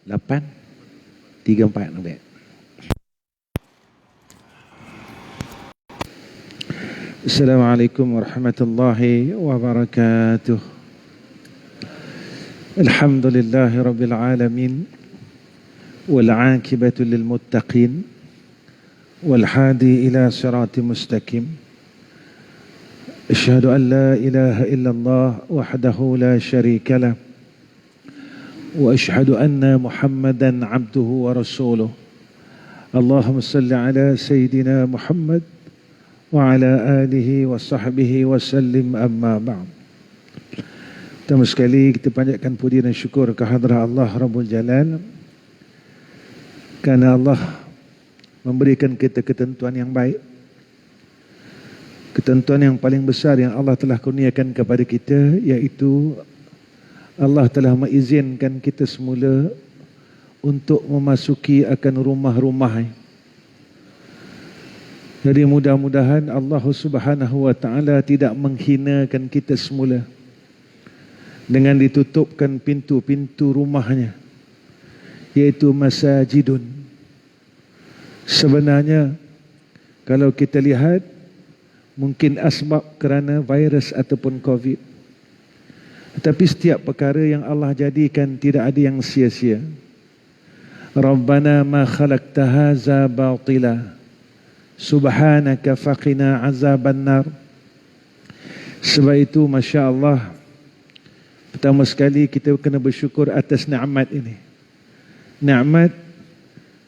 8 3 4 nampak. Assalamualaikum warahmatullahi wabarakatuh. Alhamdulillahi rabbil alamin wal 'aqibatu lil muttaqin wal hadi ila siratal mustaqim. Asyhadu an la ilaha illallah wahdahu la syarika lah wa asyhadu anna Muhammadan abduhu wa rasuluh. Allahumma salli ala sayyidina Muhammad wa ala alihi wa sahbihi wa sallim, amma ba'd. Pertama sekali kita panjatkan puji dan syukur kehadrat Allah Rabbul Jalal kerana Allah memberikan kita ketentuan yang baik, ketentuan yang paling besar yang Allah telah kurniakan kepada kita, iaitu Allah telah mengizinkan kita semula untuk memasuki akan rumah-rumah. Jadi mudah-mudahan Allah Subhanahu wa ta'ala tidak menghinakan kita semula dengan ditutupkan pintu-pintu rumahnya, iaitu masajidun. Sebenarnya kalau kita lihat, mungkin asbab kerana virus ataupun COVID, tetapi setiap perkara yang Allah jadikan tidak ada yang sia-sia. Rabbana ma khalaqta hadza batila subhanaka faqina azaban nar. Sebab itu Masya Allah, pertama sekali kita kena bersyukur atas nikmat ini. Nikmat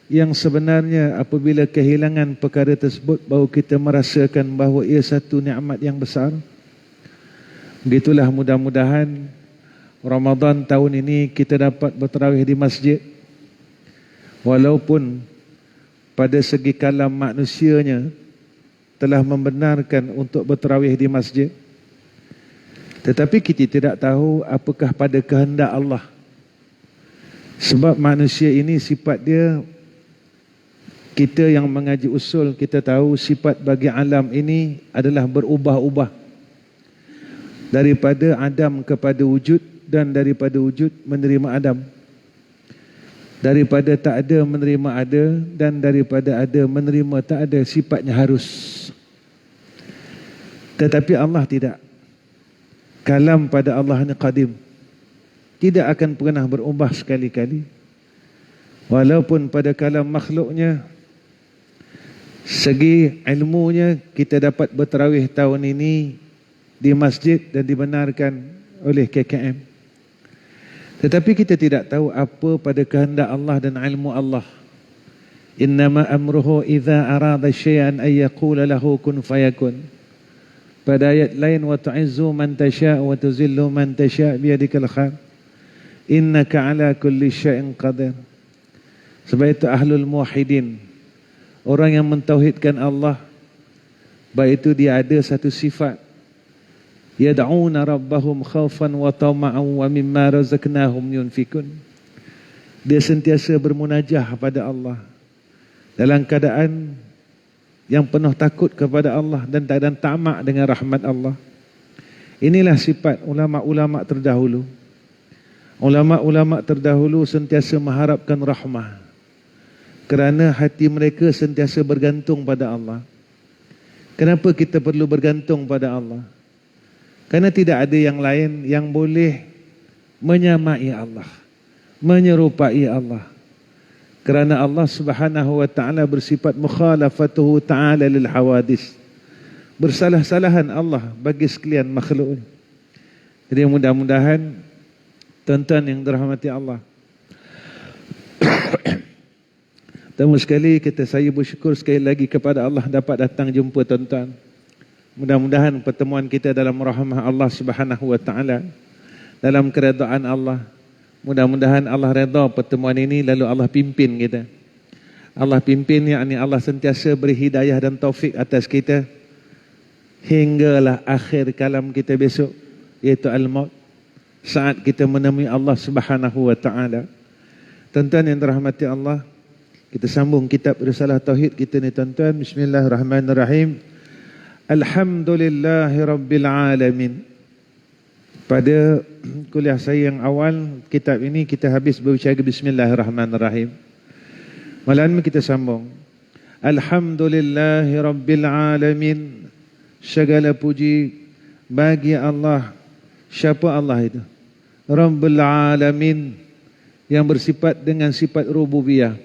yang sebenarnya apabila kehilangan perkara tersebut baru kita merasakan bahawa ia satu nikmat yang besar. Begitulah, mudah-mudahan Ramadan tahun ini kita dapat bertarawih di masjid, walaupun pada segi kalam manusianya telah membenarkan untuk bertarawih di masjid, tetapi kita tidak tahu apakah pada kehendak Allah. Sebab manusia ini sifat dia, kita yang mengaji usul, kita tahu sifat bagi alam ini adalah berubah-ubah. Daripada Adam kepada wujud, dan daripada wujud menerima Adam. Daripada tak ada menerima ada, dan daripada ada menerima tak ada. Sifatnya harus. Tetapi Allah tidak. Kalam pada Allah ni qadim, tidak akan pernah berubah sekali-kali. Walaupun pada kalam makhluknya, segi ilmunya kita dapat bertarawih tahun ini di masjid dan dibenarkan oleh KKM. Tetapi kita tidak tahu apa pada kehendak Allah dan ilmu Allah. Innama amruhu idza arada syai'an ay yaqula lahu kun fayakun. Pada ayat lain, wa tu'izzu man tasha' wa tuzillu man tasha' biyadikal khair innaka ala kulli syai'in qadir. Sebab itu ahlul muwahhidin, orang yang mentauhidkan Allah, baik itu dia ada satu sifat, yad'una rabbahum khaufan wa tama'an wa mimma razaqnahum yunfikun. Dia sentiasa bermunajah pada Allah dalam keadaan yang penuh takut kepada Allah dan tak ada tamak dengan rahmat Allah. Inilah sifat ulama-ulama terdahulu. Ulama-ulama terdahulu sentiasa mengharapkan rahmah kerana hati mereka sentiasa bergantung pada Allah. Kenapa kita perlu bergantung pada Allah? Kerana tidak ada yang lain yang boleh menyamai Allah, menyerupai Allah. Kerana Allah Subhanahu wa ta'ala bersifat mukhalafatuhu ta'ala lil hawadis. Bersalah-salahan Allah bagi sekalian makhluk. Jadi mudah-mudahan tuan-tuan yang dirahmati Allah, pertama sekali saya bersyukur sekali lagi kepada Allah dapat datang jumpa tuan-tuan. Mudah-mudahan pertemuan kita dalam rahmah Allah Subhanahu wa ta'ala, dalam keredaan Allah. Mudah-mudahan Allah redha pertemuan ini, lalu Allah pimpin kita. Allah pimpin, yakni Allah sentiasa beri hidayah dan taufik atas kita hinggalah akhir kalam kita besok, iaitu al-maut, saat kita menemui Allah Subhanahu wa ta'ala. Tuan-tuan yang dirahmati Allah, kita sambung kitab Risalah Tauhid kita ni tuan-tuan. Bismillahirrahmanirrahim. Alhamdulillahi Rabbil Alamin. Pada kuliah saya yang awal, kitab ini kita habis berbicara Bismillahirrahmanirrahim. Malam ini kita sambung. Alhamdulillahi Rabbil Alamin. Segala puji bagi Allah. Siapa Allah itu? Rabbul Alamin, yang bersifat dengan sifat rububiyah,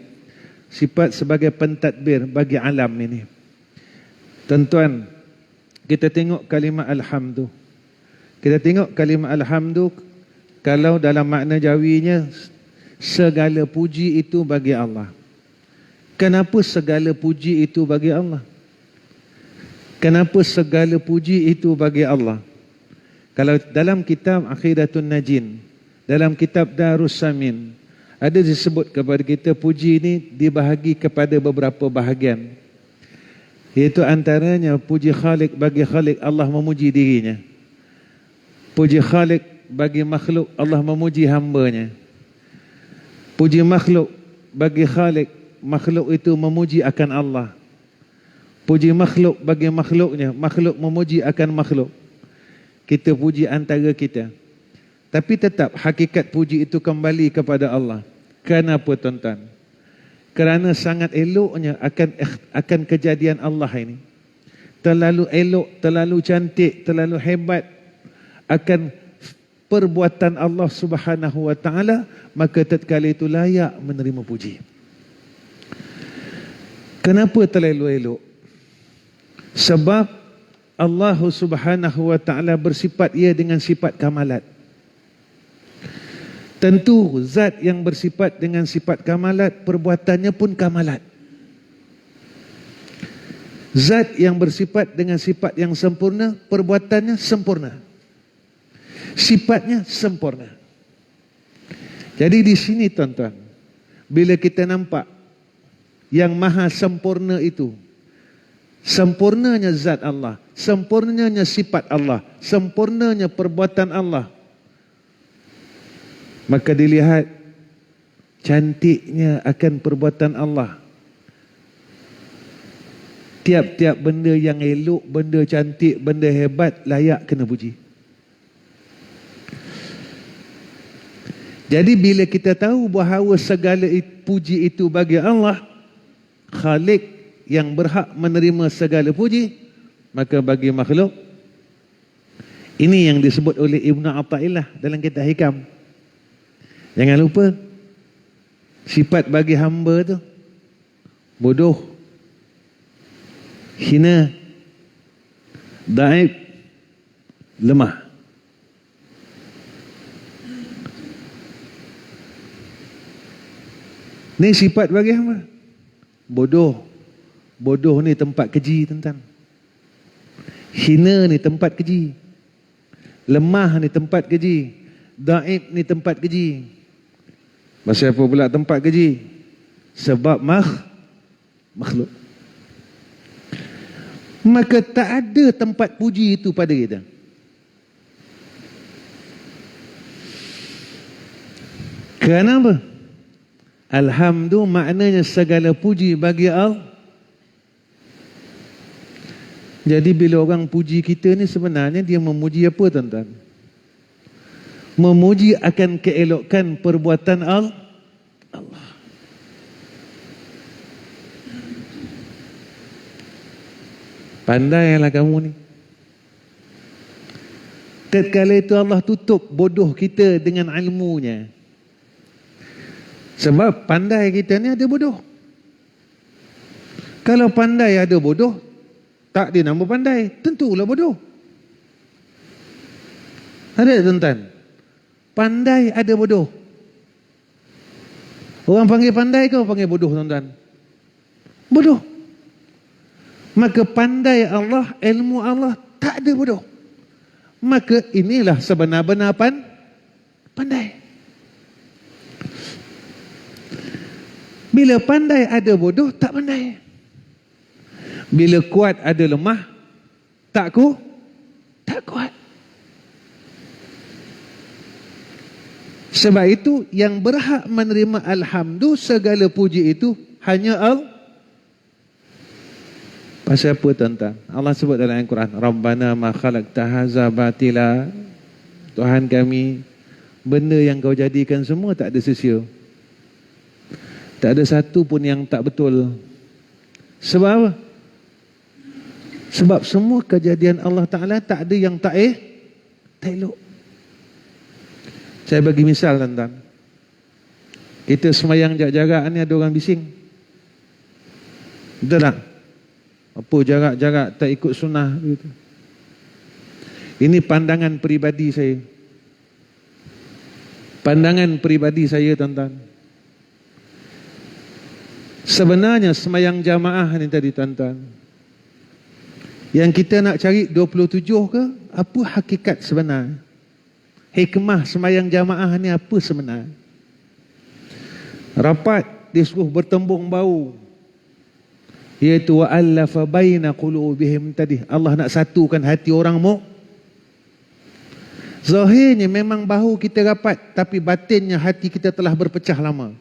sifat sebagai pentadbir bagi alam ini. Tuan-tuan, kita tengok kalimah alhamdu. Kita tengok kalimah alhamdu, kalau dalam makna jawinya, segala puji itu bagi Allah. Kenapa segala puji itu bagi Allah? Kenapa segala puji itu bagi Allah? Kalau dalam kitab Aqidatun Najin, dalam kitab Darus Samin, ada disebut kepada kita puji ini dibahagi kepada beberapa bahagian. Iaitu antaranya puji Khalik bagi Khalik, Allah memuji dirinya. Puji Khalik bagi makhluk, Allah memuji hambanya. Puji makhluk bagi Khalik, makhluk itu memuji akan Allah. Puji makhluk bagi makhluknya, makhluk memuji akan makhluk. Kita puji antara kita. Tapi tetap hakikat puji itu kembali kepada Allah. Kenapa tuan-tuan? Kerana sangat eloknya akan kejadian Allah ini. Terlalu elok, terlalu cantik, terlalu hebat akan perbuatan Allah Subhanahu wa taala, maka tatkala itu layak menerima puji. Kenapa terlalu elok? Sebab Allah Subhanahu wa taala bersifat ia dengan sifat kamalat. Tentu zat yang bersifat dengan sifat kamalat, perbuatannya pun kamalat. Zat yang bersifat dengan sifat yang sempurna, perbuatannya sempurna. Sifatnya sempurna. Jadi di sini tuan-tuan, bila kita nampak yang maha sempurna itu, sempurnanya zat Allah, sempurnanya sifat Allah, sempurnanya perbuatan Allah, maka dilihat cantiknya akan perbuatan Allah. Tiap-tiap benda yang elok, benda cantik, benda hebat layak kena puji. Jadi bila kita tahu bahawa segala puji itu bagi Allah, Khalik yang berhak menerima segala puji, maka bagi makhluk, ini yang disebut oleh Ibn Athaillah dalam kitab Hikam. Jangan lupa, sifat bagi hamba tu bodoh, hina, daib, lemah. Ni sifat bagi hamba. Bodoh. Bodoh ni tempat keji tentang. Hina ni tempat keji. Lemah ni tempat keji. Daib ni tempat keji. Pasal apa pula tempat keji? Sebab makhluk. Maka tak ada tempat puji itu pada kita. Kenapa? Alhamdu maknanya segala puji bagi Allah. Jadi bila orang puji kita ni sebenarnya dia memuji apa tuan-tuan? Memuji akan keelokan perbuatan Allah. Pandailah kamu ni. Tatkala itu Allah tutup bodoh kita dengan ilmunya. Sebab pandai kita ni ada bodoh. Kalau pandai ada bodoh, tak dinama pandai, tentulah bodoh. Ada tuan-tuan? Pandai ada bodoh. Orang panggil pandai ke panggil bodoh tuan-tuan? Bodoh. Maka pandai Allah, ilmu Allah, tak ada bodoh. Maka inilah sebenar-benar pandai. Bila pandai ada bodoh, tak pandai. Bila kuat ada lemah, tak kuat. Sebab itu yang berhak menerima alhamdu, segala puji itu hanya Allah. Pasal apa tuan-tuan? Allah sebut dalam Al-Quran, Rabbana ma khalaqta hadza batila Tuhan kami, benda yang kau jadikan semua tak ada sia-sia. Tak ada satu pun yang tak betul. Sebab apa? Sebab semua kejadian Allah Ta'ala tak ada yang tak elok. Saya bagi misal tuan-tuan. Kita semayang jarak-jarak ni ada orang bising. Betul tak? Apa jarak-jarak tak ikut sunnah gitu. Ini pandangan peribadi saya. Pandangan peribadi saya tuan-tuan. Sebenarnya semayang jamaah ni tadi tuan-tuan, yang kita nak cari 27 ke? Apa hakikat sebenar? Hikmah semayang jamaah ni apa sebenar? Rapat disuruh bertembung bau, iaitu wa'allafa baina qulubihim tadi. Allah nak satukan hati orang zahirnya memang bahu kita rapat, tapi batinnya hati kita telah berpecah lama.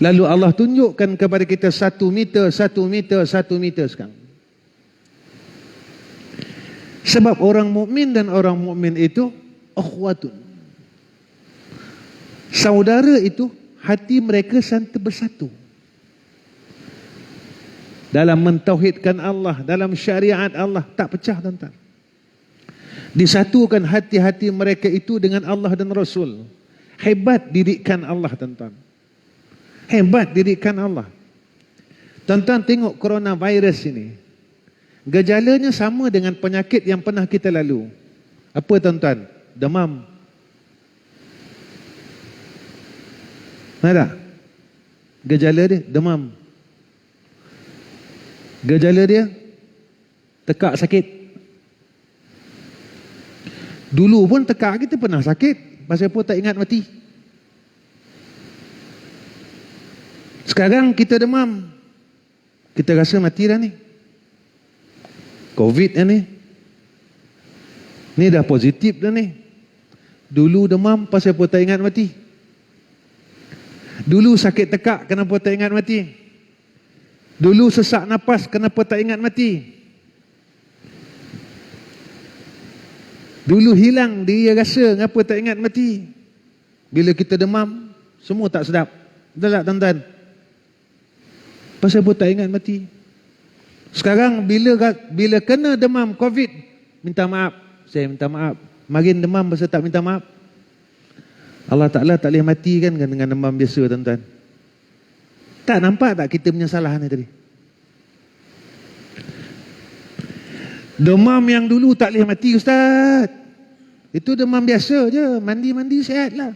Lalu Allah tunjukkan kepada kita 1 meter sekarang. Sebab orang mukmin dan orang mukmin itu akhwatun. Saudara itu hati mereka bersatu. Dalam mentauhidkan Allah, dalam syariat Allah, tak pecah tuan-tuan. Disatukan hati-hati mereka itu dengan Allah dan Rasul. Hebat didikan Allah tuan-tuan. Hebat didikan Allah. Tuan-tuan tengok coronavirus ini. Gejalanya sama dengan penyakit yang pernah kita lalu. Apa tuan-tuan? Demam. Ada? Gejala dia demam. Gejala dia tekak sakit. Dulu pun tekak kita pernah sakit. Pasal apa tak ingat mati. Sekarang kita demam, kita rasa mati dah ni. Covid ni dah positif dah ni. Dulu demam, pasal apa tak ingat mati. Dulu sakit tekak, kenapa tak ingat mati. Dulu sesak nafas, kenapa tak ingat mati. Dulu hilang dia rasa, kenapa tak ingat mati. Bila kita demam, semua tak sedap. Betul tak tuan-tuan? Pasal apa tak ingat mati. Sekarang bila kena demam Covid, minta maaf. Saya minta maaf. Makin demam pasal tak minta maaf. Allah Ta'ala tak boleh mati kan dengan demam biasa tuan-tuan. Tak nampak tak kita punya salah ni tadi. Demam yang dulu tak boleh mati Ustaz. Itu demam biasa je. Mandi-mandi sihat lah.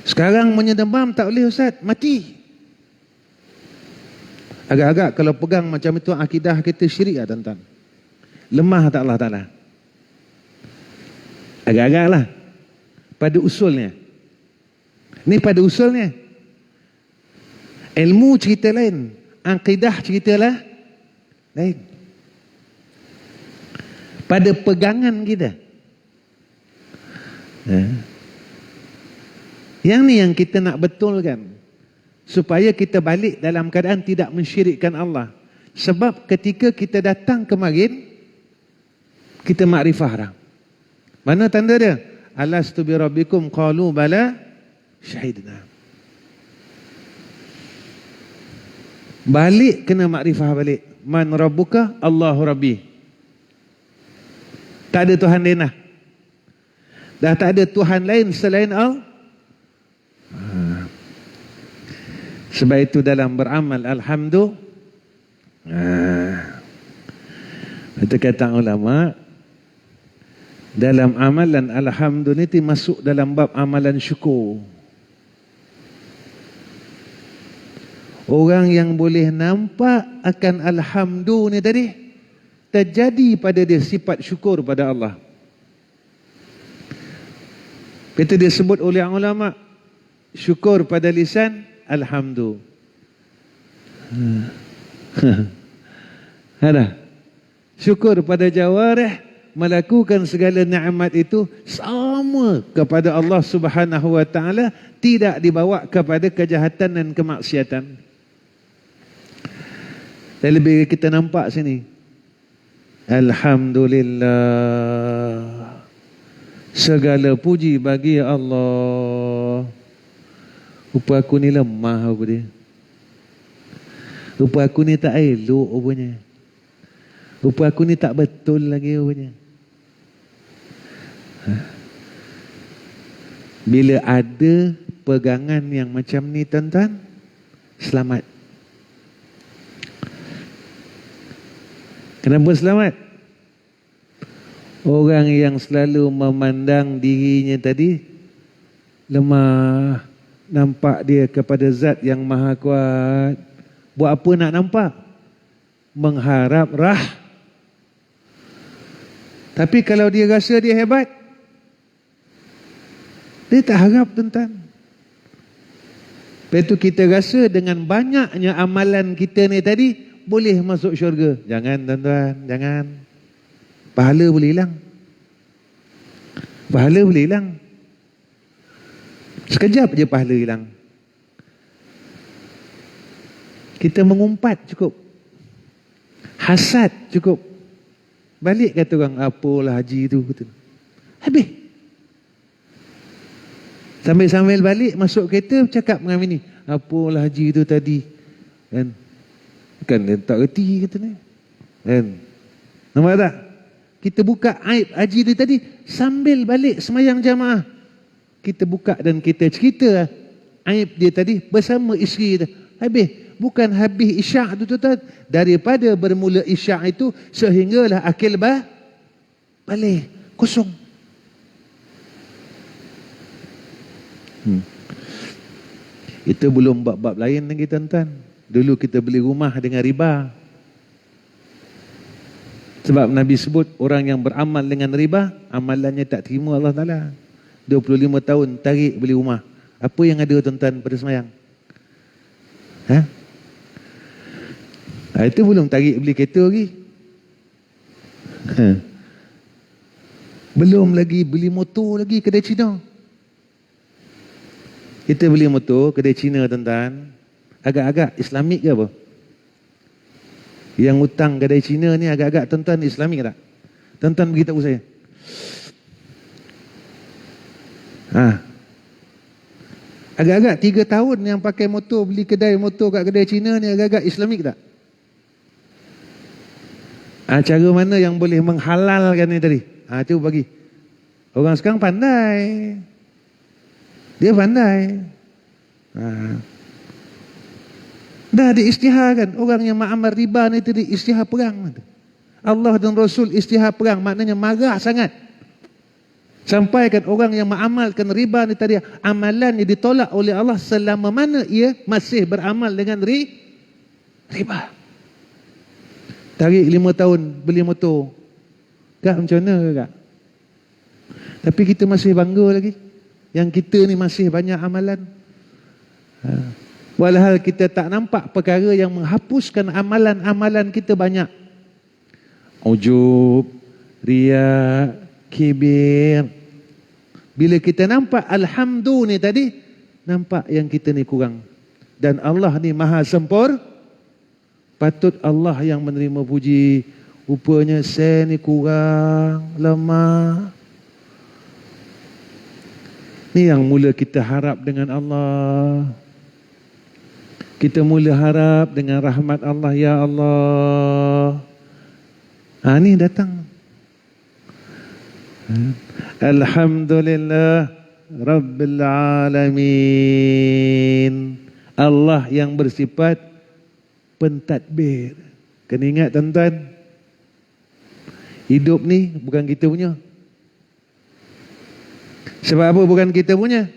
Sekarang menyedemam tak boleh Ustaz, mati. Agak-agak kalau pegang macam itu akidah kita syirik lah tuan-tuan. Lemah tak Allah Ta'ala? Agak-agak lah. Pada usulnya. Ni pada usulnya. Ilmu cerita lain. Akidah cerita lah lain. Pada pegangan kita. Yang ni yang kita nak betulkan. Supaya kita balik dalam keadaan tidak mensyirikkan Allah. Sebab ketika kita datang kemarin, kita makrifah dah. Mana tanda dia? Alastu bi rabbikum qalu bala syahidna. Balik kena makrifah balik. Man rabbuka? Allahu rabbi. Tak ada Tuhan lain dah. Dah tak ada Tuhan lain selain Allah. Sebab itu dalam beramal alhamdulillah, itu kata ulama, dalam amalan alhamdulillah itu masuk dalam bab amalan syukur. Orang yang boleh nampak akan alhamdulillah tadi, terjadi pada dia sifat syukur pada Allah. Itu disebut oleh ulama, syukur pada lisan, alhamdulillah. Ada. Syukur pada jawarih, melakukan segala nikmat itu sama kepada Allah Subhanahu wa taala, tidak dibawa kepada kejahatan dan kemaksiatan. Dan lebih kita nampak sini. Alhamdulillah. Segala puji bagi Allah. Rupa aku ni lemah apa dia. Rupa aku ni tak elok rupanya. Rupa aku ni tak betul lagi rupanya. Bila ada pegangan yang macam ni tuan-tuan, selamat. Kenapa selamat? Orang yang selalu memandang dirinya tadi lemah, nampak dia kepada zat yang maha kuat. Buat apa nak nampak? Mengharap Tapi kalau dia rasa dia hebat, dia tak harap tuan-tuan. Lepas tu kita rasa dengan banyaknya amalan kita ni tadi boleh masuk syurga. Jangan tuan-tuan, jangan. Pahala boleh hilang. Pahala boleh hilang. Sekejap je pahala hilang. Kita mengumpat cukup. Hasad cukup. Balik kata orang, apalah haji tu. Habis. Sambil-sambil balik masuk kereta cakap dengan bini, apalah haji tu tadi. Kan? Bukan dia tak reti kata ni. Kan? Nampak tak? Kita buka aib haji dia tadi sambil balik semayang jamaah. Kita buka dan kita cerita aib dia tadi bersama isteri dia. Habis. Bukan habis isyak tu tuan. Daripada bermula isyak itu sehinggalah akil balik. Kosong. Itu belum bab-bab lain lagi tuan-tuan. Dulu kita beli rumah dengan riba. Sebab Nabi sebut orang yang beramal dengan riba, amalannya tak terima Allah Ta'ala. 25 tahun tarik beli rumah. Apa yang ada tuan-tuan pada semayang? Itu belum tarik beli kereta lagi. Belum lagi beli motor lagi kedai Cina. Kita beli motor kedai Cina tuan-tuan, agak-agak Islamik ke apa? Yang hutang kedai Cina ni agak-agak tuan-tuan Islamik tak? Tuan-tuan beritahu saya. Agak-agak 3 tahun yang pakai motor, beli kedai motor kat kedai Cina ni agak-agak Islamik tak? Cara mana yang boleh menghalalkan ni tadi? Itu bagi. Orang sekarang pandai. Dia pandai. Dah diisytiharkan. Orang yang ma'amal riba ni tadi isytihar perang. Allah dan Rasul isytihar perang. Maknanya marah sangat. Sampaikan orang yang mengamalkan riba ni tadi, amalannya ditolak oleh Allah selama mana ia masih beramal dengan riba. Tarik 5 tahun beli motor. Kak macam mana kak? Tapi kita masih bangga lagi. Yang kita ni masih banyak amalan. Walhal kita tak nampak perkara yang menghapuskan amalan-amalan kita banyak. Ujub, riya, kibir. Bila kita nampak alhamdulillah ni tadi, nampak yang kita ni kurang. Dan Allah ni maha sempurna. Patut Allah yang menerima puji. Rupanya saya ni kurang, lemah. Ni yang mula kita harap dengan Allah. Kita mula harap dengan rahmat Allah. Ya Allah. Ni datang. Alhamdulillah Rabbil Alamin. Allah yang bersifat pentadbir. Kena ingat tuan-tuan, hidup ni bukan kita punya. Sebab apa bukan kita punya?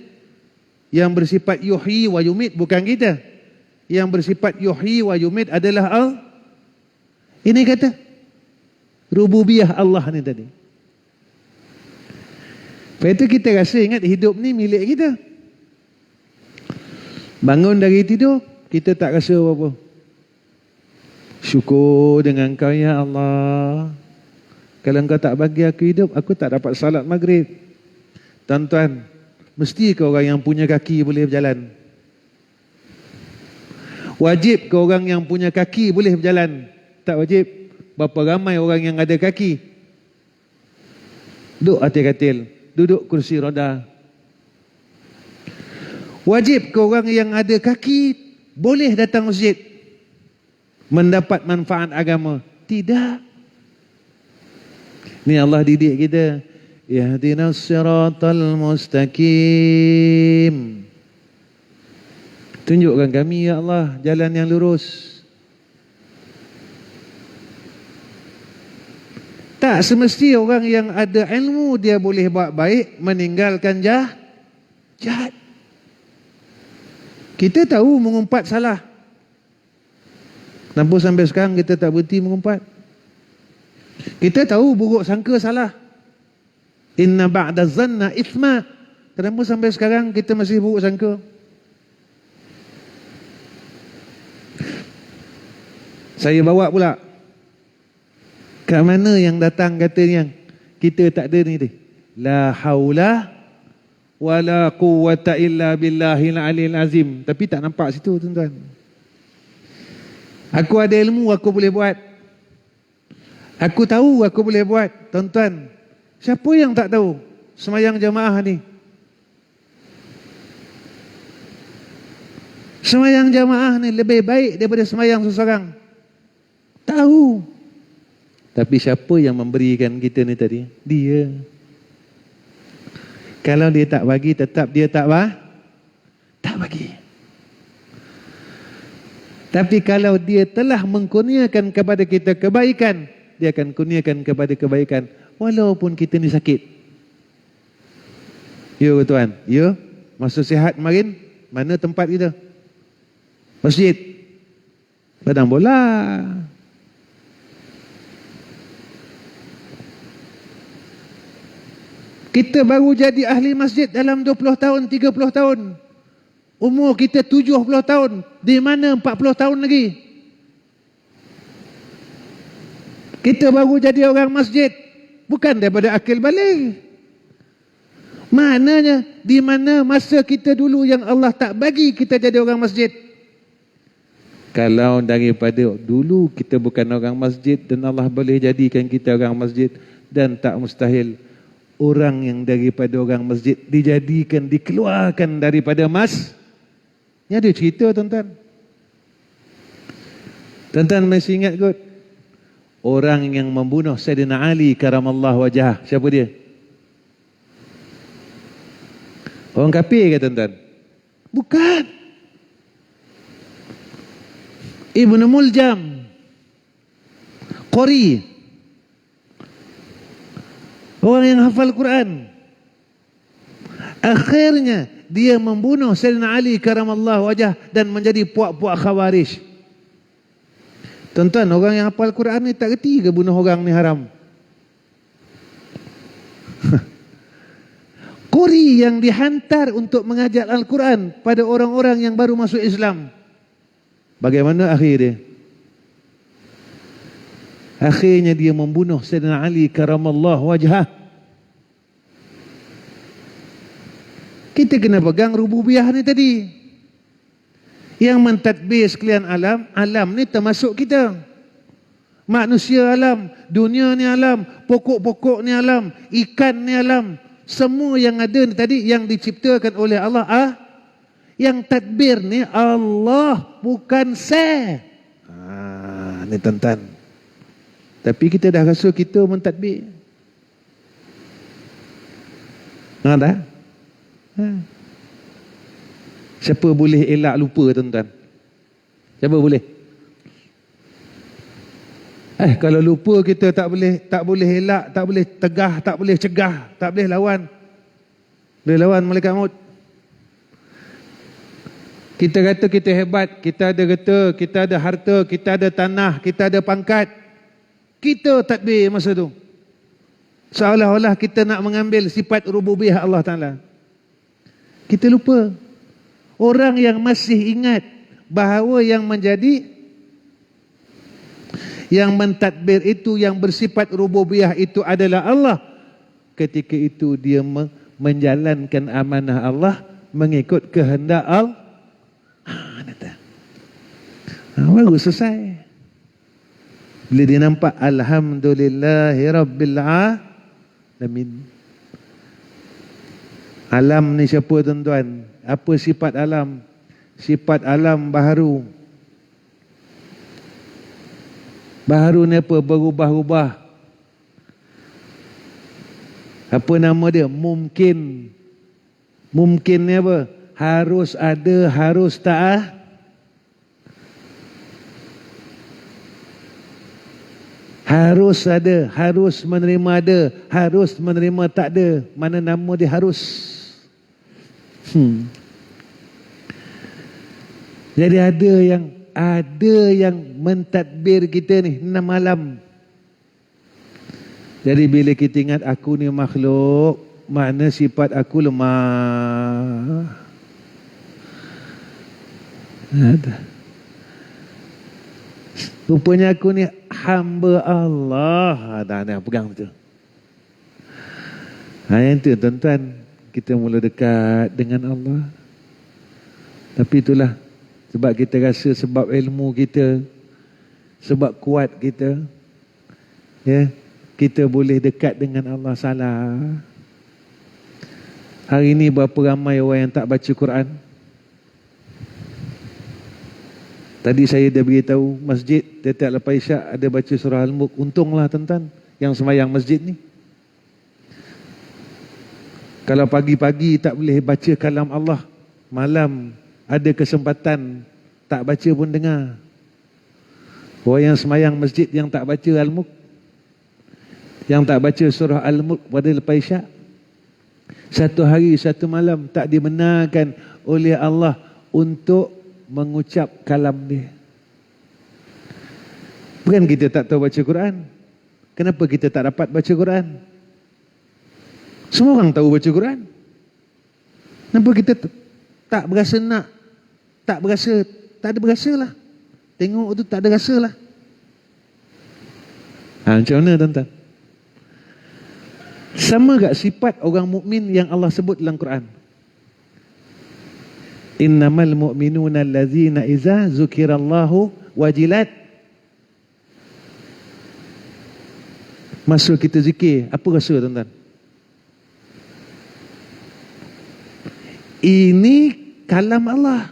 Yang bersifat yuhyi wa yumit bukan kita. Yang bersifat yuhyi wa yumit adalah Allah. Ini kata rububiyah Allah ni tadi. Lepas itu kita rasa ingat hidup ni milik kita. Bangun dari tidur, kita tak rasa apa-apa. Syukur dengan kau ya Allah. Kalau engkau tak bagi aku hidup, aku tak dapat salat maghrib. Tuan-tuan, mesti ke orang yang punya kaki boleh berjalan? Wajib ke orang yang punya kaki boleh berjalan? Tak wajib. berapa ramai orang yang ada kaki. Duduk atas katil, duduk kursi roda. Wajib ke orang yang ada kaki boleh datang masjid mendapat manfaat agama? Tidak. Ni Allah didik kita. Ihdinas siratal mustaqim. Tunjukkan kami ya Allah jalan yang lurus. Tak semesti orang yang ada ilmu dia boleh buat baik, meninggalkan jahat. Kita tahu mengumpat salah. Kenapa sampai sekarang kita tak berhenti mengumpat? Kita tahu buruk sangka salah. Inna ba'da zanna ithma. Kenapa sampai sekarang kita masih buruk sangka? Saya bawa pula. Kat mana yang datang kata yang kita tak ada ni? La haula wala quwwata illa billahil aliyil azim. Tapi tak nampak situ tuan-tuan. Aku ada ilmu, aku boleh buat. Aku tahu, aku boleh buat. Tuan-tuan, siapa yang tak tahu semayang jamaah ni? Semayang jamaah ni lebih baik daripada semayang seseorang. Tahu. Tapi siapa yang memberikan kita ni tadi? Dia. Kalau dia tak bagi, tetap dia tak bagi. Tapi kalau dia telah mengkurniakan kepada kita kebaikan, dia akan kurniakan kepada kebaikan walaupun kita ni sakit. Ya tuan, ya. Masa sihat kemarin, mana tempat kita? Masjid. Padang bola. Kita baru jadi ahli masjid dalam 20 tahun, 30 tahun. Umur kita 70 tahun. Di mana 40 tahun lagi? Kita baru jadi orang masjid. Bukan daripada akil balik. Maknanya, di mana masa kita dulu yang Allah tak bagi kita jadi orang masjid. Kalau daripada dulu kita bukan orang masjid dan Allah boleh jadikan kita orang masjid, dan tak mustahil orang yang daripada orang masjid dijadikan, dikeluarkan daripada Ini ada cerita tuan-tuan. Tuan-tuan masih ingat kot? Orang yang membunuh Sayyidina Ali karamallahu wajah. Siapa dia? Orang kafir ke tuan-tuan? Bukan. Ibn Muljam Qori, orang yang hafal Quran. Akhirnya dia membunuh Sayyidina Ali karamallahu wajah dan menjadi puak-puak Khawarij. Tuan-tuan, orang yang hafal Quran ni tak reti ke bunuh orang ni haram? Qori yang dihantar untuk mengajar Al-Quran pada orang-orang yang baru masuk Islam. Bagaimana akhir dia? Akhirnya dia membunuh Sayyidina Ali karamallahu wajhah. Kita kena pegang rububiyah ni tadi. Yang mentadbir sekalian alam, alam ni termasuk kita. Manusia alam, dunia ni alam, pokok-pokok ni alam, ikan ni alam. Semua yang ada ni tadi yang diciptakan oleh Allah. Yang tadbir ni Allah, bukan saya. Ni tuan-tuan. Tapi kita dah rasa kita mentadbir. Tak? Siapa boleh elak lupa tuan-tuan? Siapa boleh? Kalau lupa kita tak boleh elak, tak boleh tegah, tak boleh cegah, tak boleh lawan. Boleh lawan malaikat maut. Kita kata kita hebat, kita ada harta, kita ada harta, kita ada tanah, kita ada pangkat. Kita tadbir masa tu. Seolah-olah kita nak mengambil sifat rububiyah Allah Ta'ala. Kita lupa. Orang yang masih ingat bahawa yang mentadbir itu, yang bersifat rububiyah itu adalah Allah. Ketika itu dia menjalankan amanah Allah, mengikut kehendak Allah. Baru selesai. Bila dia nampak Alhamdulillahirabbil alamin. Alam ni siapa tuan-tuan? Apa sifat alam? Sifat alam baharu. Baharu ni apa? Berubah-ubah. Apa nama dia? Mungkin. Mungkin ni apa? Harus ada, harus tak. Harus ada, harus menerima ada, harus menerima tak ada. Mana nama dia harus? Jadi ada yang mentadbir kita ni 6 malam. Jadi bila kita ingat aku ni makhluk, makna sifat aku lemah. Ada. Rupanya aku ni hamba Allah. Ada pegang betul. Yang tu tuan-tuan, kita mula dekat dengan Allah. Tapi itulah sebab kita rasa sebab ilmu kita, sebab kuat kita, ya, kita boleh dekat dengan Allah. Salah. Hari ini berapa ramai orang yang tak baca Quran? Tadi saya dah beritahu masjid setiap lepas isyak ada baca surah Al-Mulk. Untunglah tuan-tuan yang sembahyang masjid ni. Kalau pagi-pagi tak boleh baca kalam Allah, malam ada kesempatan tak baca pun dengar. Orang yang sembahyang masjid yang tak baca Al-Mulk, yang tak baca surah Al-Mulk pada lepas isyak, satu hari satu malam tak dibenarkan oleh Allah untuk mengucap kalam dia. Bukan kita tak tahu baca Quran. Kenapa kita tak dapat baca Quran? Semua orang tahu baca Quran. Kenapa kita tak berasa nak? Tak berasa, tak ada berasa lah. Tengok tu tak ada rasa lah. Macam mana tuan-tuan? Sama gak sifat orang mukmin yang Allah sebut dalam Quran? Innamal mu'minuna allazina iza zukirallahu wajilat. Masa kita zikir, apa rasa tuan-tuan? Ini kalam Allah.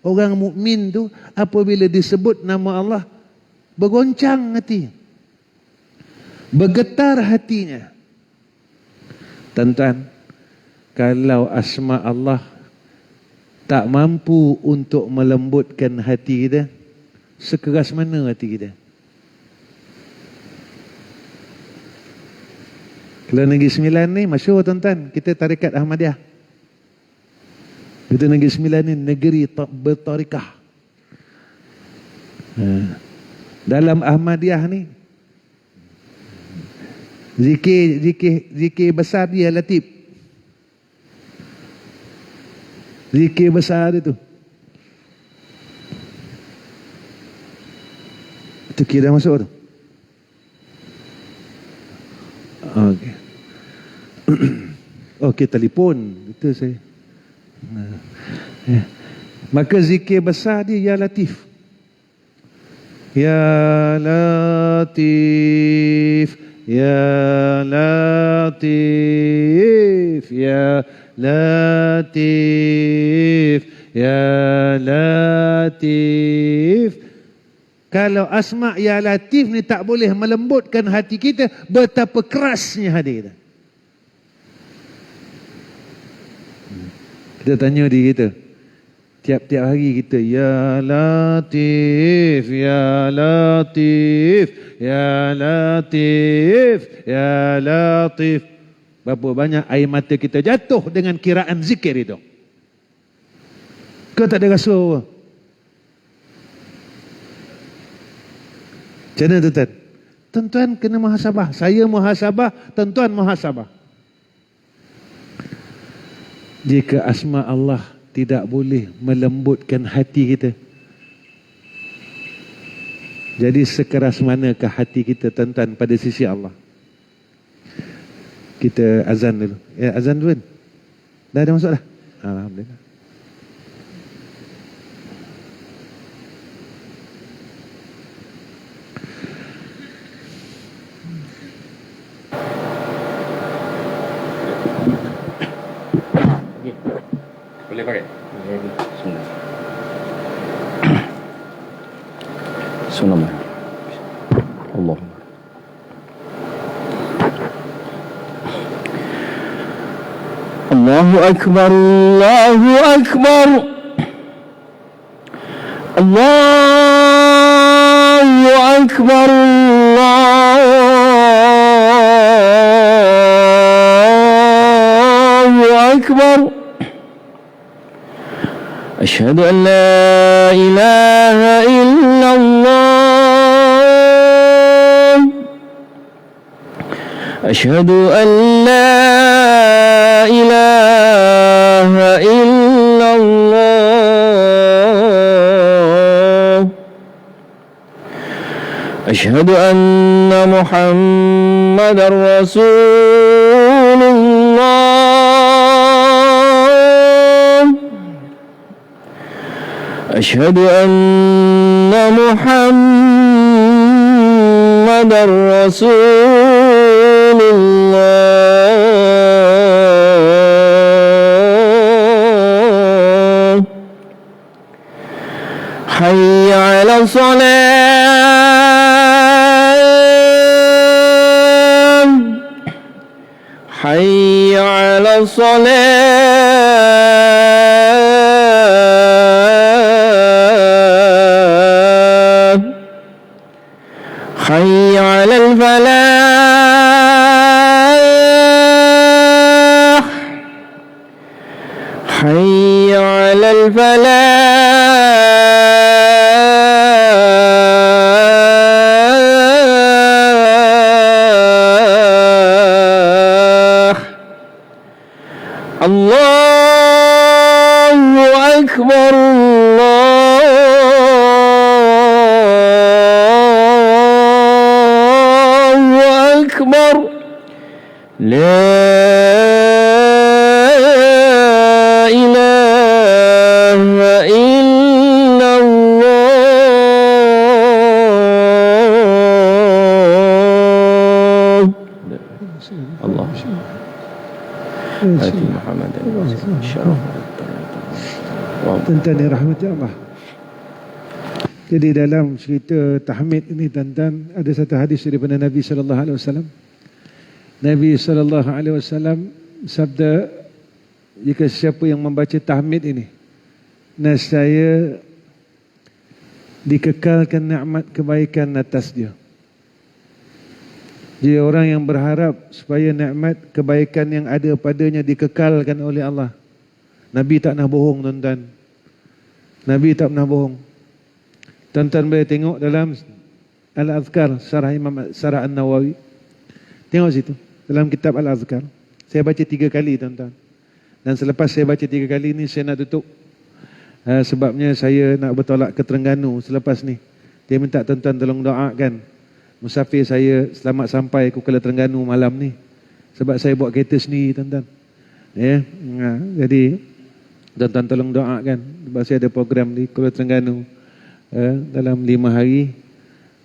Orang mukmin tu apabila disebut nama Allah, bergoncang hati, bergetar hatinya. Tuan-tuan, kalau asma Allah tak mampu untuk melembutkan hati kita, sekeras mana hati kita? Kalau Negeri Sembilan ni masyhur tuan-tuan, kita tarikat Ahmadiyah. Kita Negeri Sembilan ni negeri bertarikah. Dalam Ahmadiyah ni zikir besar dia Latif. Zikir besar itu. Itu kira masuk tu. Okey. Okey, telefon. Itu saya. Maka zikir besar dia Ya Latif. Ya Latif, Ya Latif, Ya Latif, Ya Latif. Kalau asma Ya Latif ni tak boleh melembutkan hati kita, betapa kerasnya hati kita. Kita tanya diri kita, tiap-tiap hari kita Ya Latif, Ya Latif, Ya Latif, Ya Latif. Berapa banyak air mata kita jatuh dengan kiraan zikir itu? Kau tak ada rasa apa? Macam mana tuan-tuan? Tuan-tuan kena muhasabah. Saya muhasabah, tuan-tuan muhasabah. Jika asma Allah tidak boleh melembutkan hati kita, jadi sekeras manakah hati kita tuan-tuan pada sisi Allah? Kita azan dulu. Ya, azan dulu kan? Dah ada masuk dah? Alhamdulillah. Boleh pakai? Bismillah. Bismillah. Allah. Allahu Akbar, Allahu Akbar. Allahu Akbar, Allahu Akbar. Asyhadu an la ilaha illallah. Asyhadu an la ilaha illallah. Asyhadu anna Muhammadar Rasulullah. Asyhadu anna Muhammadar Rasulullah. Hayya 'ala salat. Hayya 'ala salat. Hayya 'alal falah. Hayya 'alal falah. Allahu Akbar, Allahu Akbar. La ilaha illallah. Allah. Hati Muhammad Tuan-tuan yang rahmati Allah. Jadi dalam cerita tahmid ini tuan-tuan, ada satu hadis daripada Nabi sallallahu alaihi wasallam. Nabi sallallahu alaihi wasallam sabda, jika siapa yang membaca tahmid ini, nescaya dikekalkan nikmat kebaikan atas dia. Jadi orang yang berharap supaya nikmat kebaikan yang ada padanya dikekalkan oleh Allah. Nabi tak pernah bohong tuan-tuan. Nabi tak pernah bohong. Tuan-tuan boleh tengok dalam Al-Azkar Syarah An-Nawawi. Tengok situ dalam kitab Al-Azkar. Saya baca 3 kali tuan-tuan. Dan selepas saya baca 3 kali ni saya nak tutup. Sebabnya saya nak bertolak ke Terengganu selepas ni. Dia minta tuan-tuan tolong doakan musafir saya selamat sampai ke Kuala Terengganu malam ni. Sebab saya bawa kereta sendiri tuan-tuan. Ya, jadi tuan-tuan tolong doakan. Sebab saya ada program di Kuala Terengganu dalam 5 hari.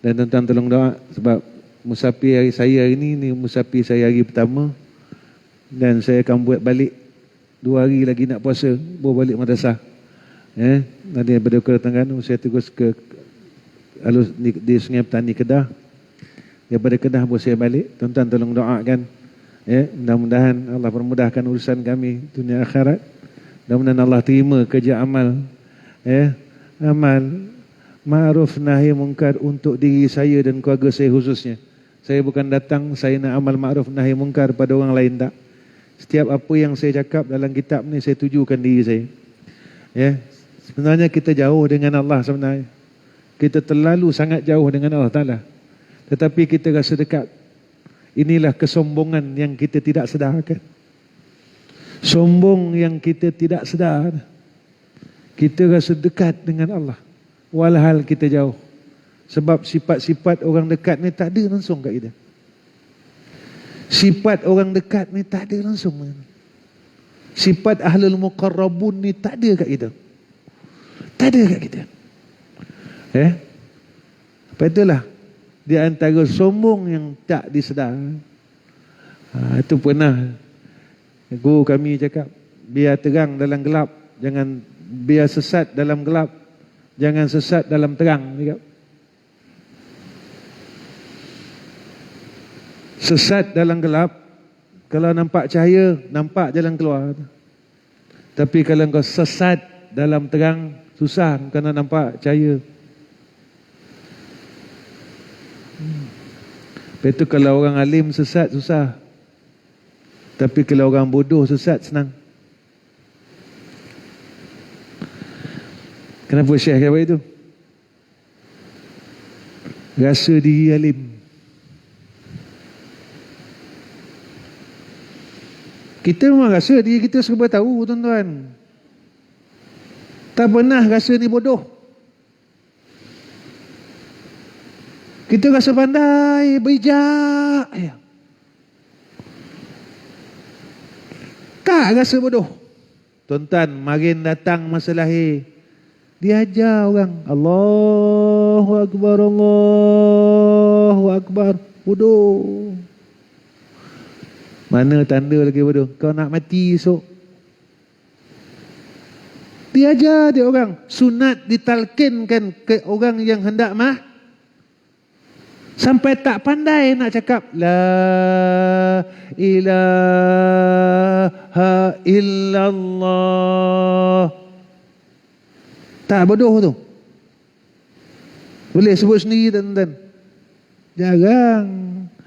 Dan tuan-tuan tolong doa sebab musafir hari saya hari ni musafir saya hari pertama. Dan saya akan buat balik 2 hari lagi nak puasa, bawa balik madrasah. Nanti daripada Kuala Terengganu saya terus ke alus di Sungai Petani Kedah. Daripada Kedah baru saya balik. Tuan-tuan tolong doakan. Mudah-mudahan Allah permudahkan urusan kami dunia akhirat. Mudah-mudahan Allah terima kerja amal. Amal ma'ruf nahi mungkar untuk diri saya dan keluarga saya khususnya. Saya bukan datang saya nak amal ma'ruf nahi mungkar pada orang lain, tak. Setiap apa yang saya cakap dalam kitab ni saya tujukan diri saya. Sebenarnya kita jauh dengan Allah sebenarnya. Kita terlalu sangat jauh dengan Allah Ta'ala. Tetapi kita rasa dekat. Inilah kesombongan yang kita tidak sedarkan. Sombong yang kita tidak sedar. Kita rasa dekat dengan Allah, walhal kita jauh. Sebab sifat-sifat orang dekat ni tak ada langsung kat kita. Sifat orang dekat ni tak ada langsung. Sifat ahlul muqarrabun ni tak ada kat kita. Tak ada kat kita. Apa itulah di antara sombong yang tak disedar. Itu pernah guru kami cakap, biar terang dalam gelap, Jangan biar sesat dalam gelap, jangan sesat dalam terang juga. Sesat dalam gelap, kalau nampak cahaya, nampak jalan keluar. Tapi kalau kau sesat dalam terang, susah kerana nampak cahaya. Lepas tu kalau orang alim sesat, susah. Tapi kalau orang bodoh sesat, senang. Kenapa Syekh kata itu? Rasa diri alim. Kita memang rasa diri kita serba tahu, tuan-tuan. Tak pernah rasa ni bodoh. Kita rasa pandai, bijak. Tak rasa bodoh. Tuan-tuan, marin datang masa lahir, diajar orang, Allahu Akbar, Allahu Akbar. Bodoh. Mana tanda lagi bodoh? Kau nak mati esok. Diajar dia orang. Sunat ditalkinkan ke orang yang hendak mah. Sampai tak pandai nak cakap La ilaha illallah. Tak bodoh tu. Boleh sebut sendiri, tuan-tuan.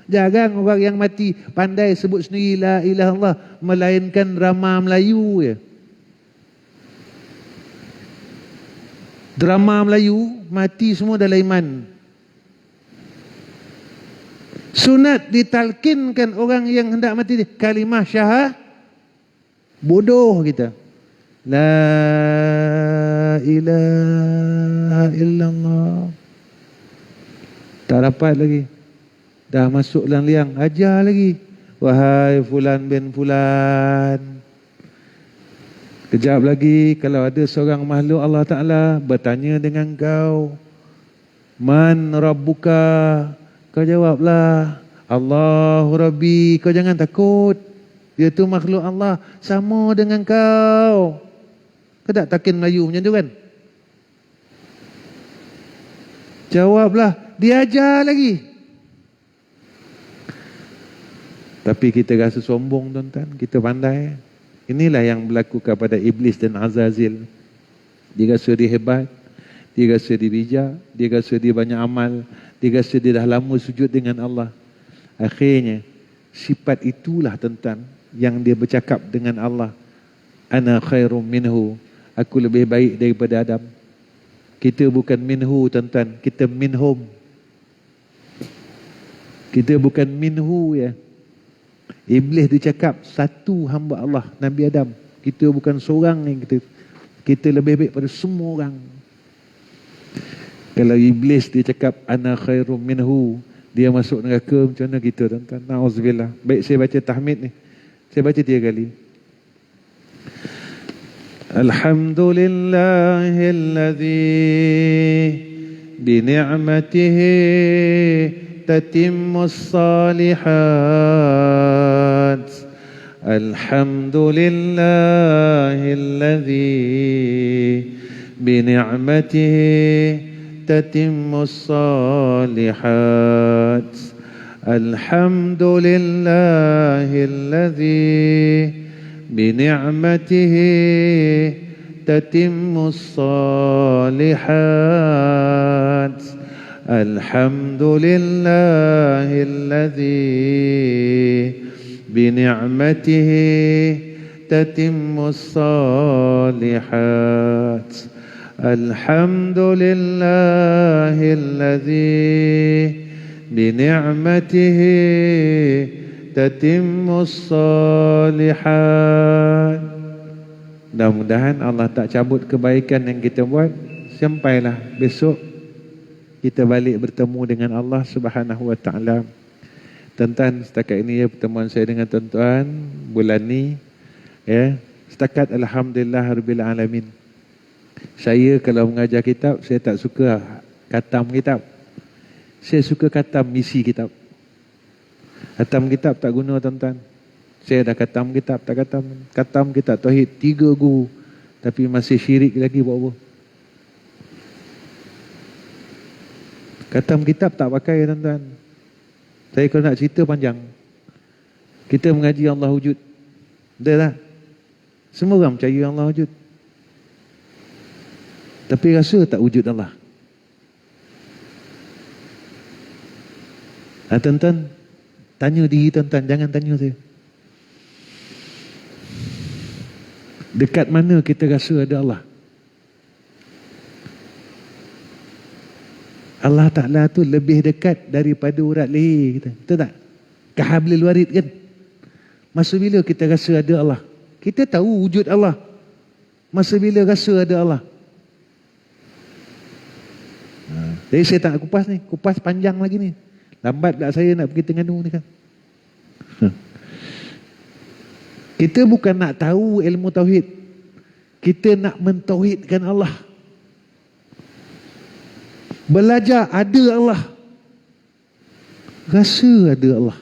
Jarang orang yang mati pandai sebut sendiri La ilaha illallah, melainkan drama Melayu je. Drama Melayu mati semua dalam iman. Sunat ditalkinkan orang yang hendak mati kalimah syahadah. Bodoh kita. La ilaha illallah. Tak dapat lagi. Dah masuk dalam liang, ajar lagi. Wahai fulan bin fulan. Kejap lagi kalau ada seorang makhluk Allah Ta'ala bertanya dengan kau, Man Rabbuka? Kau jawablah, Allahu Rabbi. Kau jangan takut. Dia tu makhluk Allah, sama dengan kau. Kau tak takin Melayu macam tu kan? Jawablah, diajar lagi. Tapi kita rasa sombong, tuan-tuan. Kita pandai. Inilah yang berlaku kepada Iblis dan Azazil. Dia rasa dia hebat. Dia rasa dia bijak. Dia rasa dia banyak amal. Dia rasa dia dah lama sujud dengan Allah. Akhirnya, sifat itulah, tuan-tuan, yang dia bercakap dengan Allah. Ana khairum minhu. Aku lebih baik daripada Adam. Kita bukan minhu, tuan-tuan. Kita minhum. Kita bukan minhu ya. Iblis dia cakap satu hamba Allah, Nabi Adam. Kita bukan seorang yang kita lebih baik pada semua orang. Kalau Iblis dia cakap ana khairum minhu, dia masuk neraka, macam mana kita, tuan-tuan? Nauzubillah. Baik, saya baca tahmid ni. Saya baca 3 kali. Alhamdulillahilladzi bi ni'matihi تتم الصالحات الحمد لله الذي بنعمته تتم الصالحات الحمد لله الذي بنعمته تتم الصالحات الحمد لله الذي بنعمته تتم الصالحات الحمد لله الذي بنعمته تتم الصالحات. Mudah-mudahan Allah tak cabut kebaikan yang kita buat. Sampailah besok kita balik bertemu dengan Allah Subhanahu wa taala. Tuan-tuan, setakat ini ya pertemuan saya dengan tuan-tuan bulan ni ya. Setakat alhamdulillah rabbil alamin. Saya kalau mengajar kitab, saya tak suka khatam kitab. Saya suka khatam misi kitab. Khatam kitab tak guna, tuan-tuan. Saya dah khatam kitab, tak khatam. Khatam kitab tauhid 3 guru. tapi masih syirik lagi buat apa? Khatam kitab tak pakai tuan-tuan. Saya kalau nak cerita panjang. Kita mengaji Allah wujud. Betul tak? Semua orang percaya Allah wujud. Tapi rasa tak wujud Allah. Tuan-tuan, tanya diri tuan-tuan, jangan tanya saya. Dekat mana kita rasa ada Allah? Allah Ta'ala tu lebih dekat daripada urat leher kita. Betul tak? Kahablil warid kan? Masa bila kita rasa ada Allah? Kita tahu wujud Allah. Masa bila rasa ada Allah? Jadi saya tak nak kupas ni. Kupas panjang lagi ni. Lambat pula saya nak pergi Terengganu ni kan. Kita bukan nak tahu ilmu tauhid. Kita nak mentauhidkan Allah. Belajar ada Allah. Rasa ada Allah.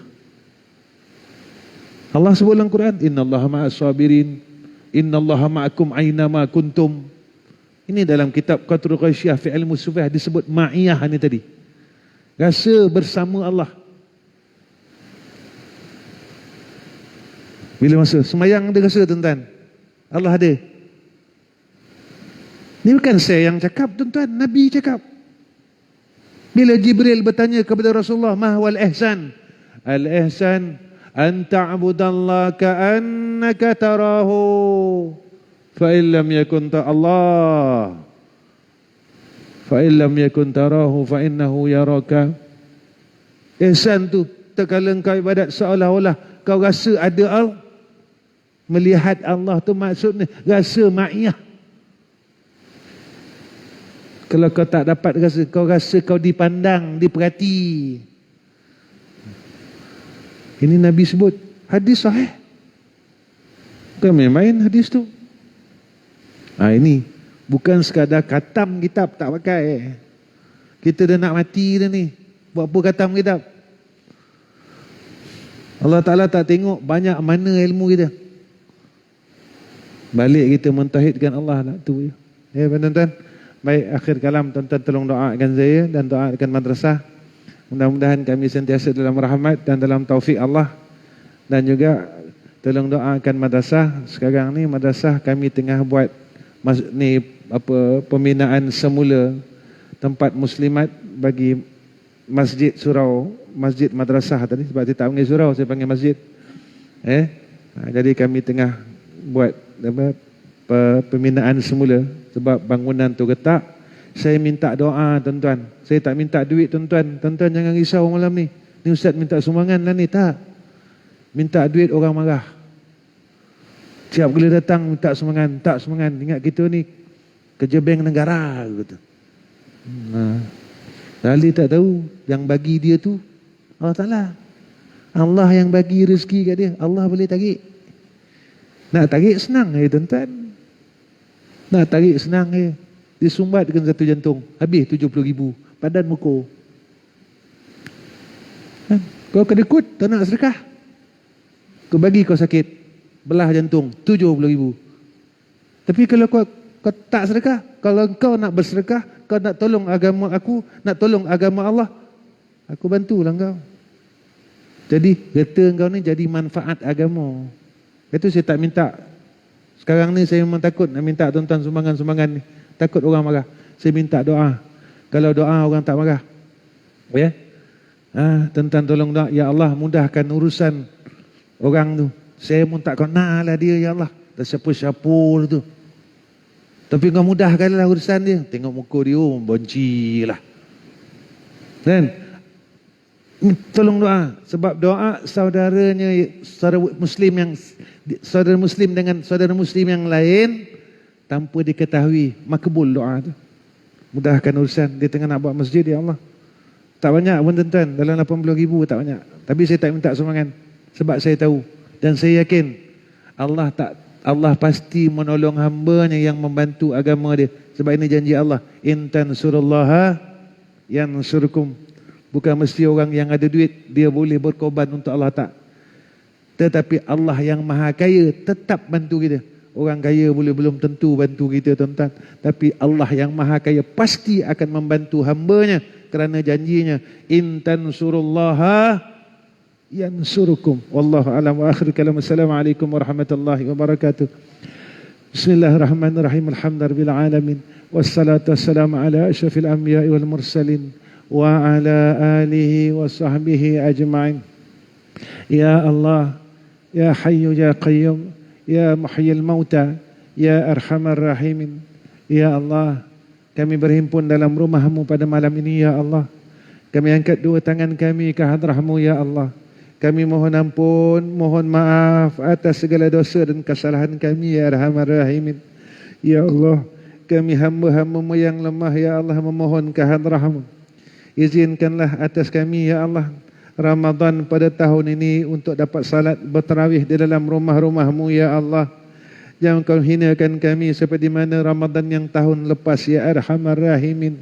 Allah sebut dalam Quran, innallaha ma'as sabirin, innallaha ma'akum aina ma kuntum. Ini dalam kitab Qatrul Ghasyiyah fi ilmu sufiyah disebut ma'iyah ni tadi. Rasa bersama Allah. Bila masa semayang ada rasa tuan-tuan? Allah ada. Ini bukan saya yang cakap tuan-tuan, Nabi cakap. Bila Jibril bertanya kepada Rasulullah, ma huwal ihsan? Al-ihsan an ta'budallaha ka'annaka tarahu fa in lam yakun Allah fa in lam yakun tarahu fa innahu yaraka. Ihsan tu terkala engkau ibadat seolah-olah kau rasa ada Allah. Melihat Allah tu maksudnya rasa ma'iyah. Kalau kau tak dapat rasa kau dipandang, diperhati. Ini Nabi sebut. Hadis sahih. Bukan main-main hadis tu. Ini. Bukan sekadar khatam kitab tak pakai. Kita dah nak mati dah ni. Buat apa khatam kitab? Allah Ta'ala tak tengok banyak mana ilmu kita. Balik kita mentauhidkan Allah lah tu. Ya tuan-tuan. Baik, akhir kalam tuan-tuan tolong doakan saya dan doakan madrasah. Mudah-mudahan kami sentiasa dalam rahmat dan dalam taufik Allah. Dan juga tolong doakan madrasah. Sekarang ni madrasah kami tengah buat pembinaan semula tempat muslimat bagi masjid surau, masjid madrasah tadi. Sebab saya tak panggil surau, saya panggil masjid. Jadi kami tengah buat pembinaan semula. Sebab bangunan tu retak. Saya minta doa tuan-tuan. Saya tak minta duit tuan-tuan. Tuan-tuan jangan risau malam ni. Ni ustaz minta sumbangan lah ni. Tak. Minta duit orang marah. Siap bila datang minta sumbangan. Tak sumbangan. Ingat kita ni kerja bank negara gitu. Lalu tak tahu yang bagi dia tu Allah Ta'ala. Allah yang bagi rezeki kat dia. Allah boleh tarik. Nak tarik senang ya tuan-tuan. Nak tarik senang je. Disumbatkan satu jantung. Habis 70,000. Padan muka. Kau kedekut, tak nak sedekah. Kau bagi kau sakit. Belah jantung. 70,000. Tapi kalau kau tak sedekah. Kalau kau nak bersedekah. Kau nak tolong agama aku. Nak tolong agama Allah. Aku bantulah kau. Jadi, kata kau ni jadi manfaat agama. Itu saya tak minta. Sekarang ni saya memang takut nak minta tuan-tuan sumbangan-sumbangan ni. Takut orang marah. Saya minta doa. Kalau doa orang tak marah. Ya? Tuan-tuan tolong doa. Ya Allah mudahkan urusan orang tu. Saya pun tak kenal lah dia ya Allah. Dah siapa-siapa tu. Tapi kau mudahkanlah urusan dia. Tengok muka dia, benci lah. Kan? Tolong doa. Sebab doa saudaranya, saudara Muslim dengan saudara Muslim yang lain, tanpa diketahui, makbul doa tu. Mudahkan urusan. Dia tengah nak buat masjid, ya Allah. Tak banyak pun tuan-tuan. Dalam 80,000 tak banyak. Tapi saya tak minta sumbangan. Sebab saya tahu. Dan saya yakin, Allah pasti menolong hamba-Nya yang membantu agama dia. Sebab ini janji Allah. In tansurullaha yansurkum. Bukan mesti orang yang ada duit dia boleh berkorban untuk Allah, tak. Tetapi Allah yang maha kaya tetap bantu kita. Orang kaya boleh belum tentu bantu kita tuan-tuan. Tapi Allah yang maha kaya pasti akan membantu hamba-Nya. Kerana janjinya, in tansurullaha yansurukum. Wallahu a'lam wa akhir kalam. Assalamualaikum warahmatullahi wabarakatuh. Bismillahirrahmanirrahim. Alhamdulillahirabbil alamin. Wassalatu wassalamu ala asyrafil anbiya'i wal mursalin wa ala alihi wa sahbihi ajma'in. Ya Allah, ya Hayyu ya Qayyum, ya Muhyil Mauta, ya Arhamar Rahimin. Ya Allah, kami berhimpun dalam rumah-Mu pada malam ini, ya Allah. Kami angkat dua tangan kami ke hadrah-Mu, ya Allah. Kami mohon ampun, mohon maaf atas segala dosa dan kesalahan kami, ya Arhamar Rahimin. Ya Allah, kami hamba-hamba-Mu yang lemah, ya Allah, memohon ke hadrah-Mu. Izinkanlah atas kami, ya Allah, Ramadan pada tahun ini untuk dapat salat bertarawih di dalam rumah-rumah-Mu, ya Allah. Jangan Kau hinakan kami seperti mana Ramadan yang tahun lepas, ya Arhamar Rahimin.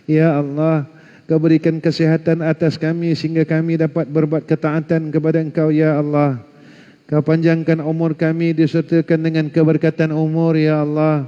Ya Allah, Kau berikan kesihatan atas kami sehingga kami dapat berbuat ketaatan kepada Engkau, ya Allah. Kau panjangkan umur kami disertakan dengan keberkatan umur, ya Allah.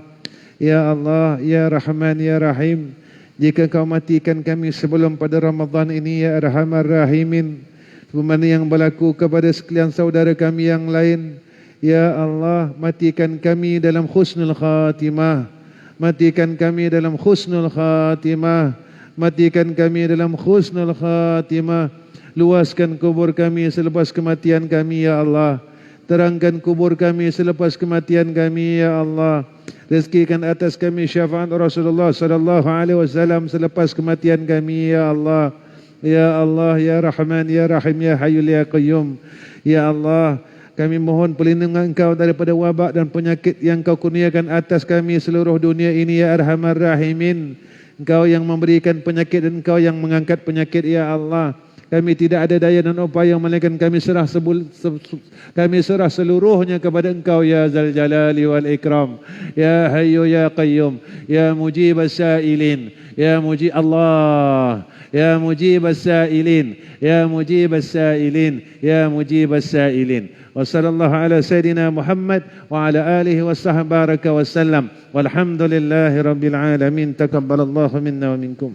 Ya Allah, ya Rahman, ya Rahim. Jika Kau matikan kami sebelum pada Ramadan ini, ya Arhamar Rahimin, sebagaimana yang berlaku kepada sekalian saudara kami yang lain, ya Allah, matikan kami dalam husnul khatimah. Matikan kami dalam husnul khatimah. Matikan kami dalam husnul khatimah. Luaskan kubur kami selepas kematian kami, ya Allah. Terangkan kubur kami selepas kematian kami, ya Allah. Rezekikan atas kami syafaat Rasulullah sallallahu alaihi wasallam selepas kematian kami, ya Allah. Ya Allah, ya Rahman, ya Rahim, ya Hayyul ya Qayyum. Ya Allah, kami mohon perlindungan Engkau daripada wabak dan penyakit yang Kau kurniakan atas kami seluruh dunia ini, ya Arhamar Rahimin. Engkau yang memberikan penyakit dan Engkau yang mengangkat penyakit, ya Allah. Kami tidak ada daya dan upaya melainkan kami serah seluruhnya kepada Engkau, ya Zal Jalali wal Ikram. Ya Hayyu ya Qayyum, ya Mujib as-Sa'ilin, ya Mujib Allah, ya Mujib as-Sa'ilin, ya Mujib as-Sa'ilin, ya Mujib as-Sa'ilin. Wa sallallahu ala Sayyidina Muhammad wa ala alihi wa sahbihi wa sallam. Walhamdulillahi rabbil alamin. Taqabbalallahu minna wa minkum.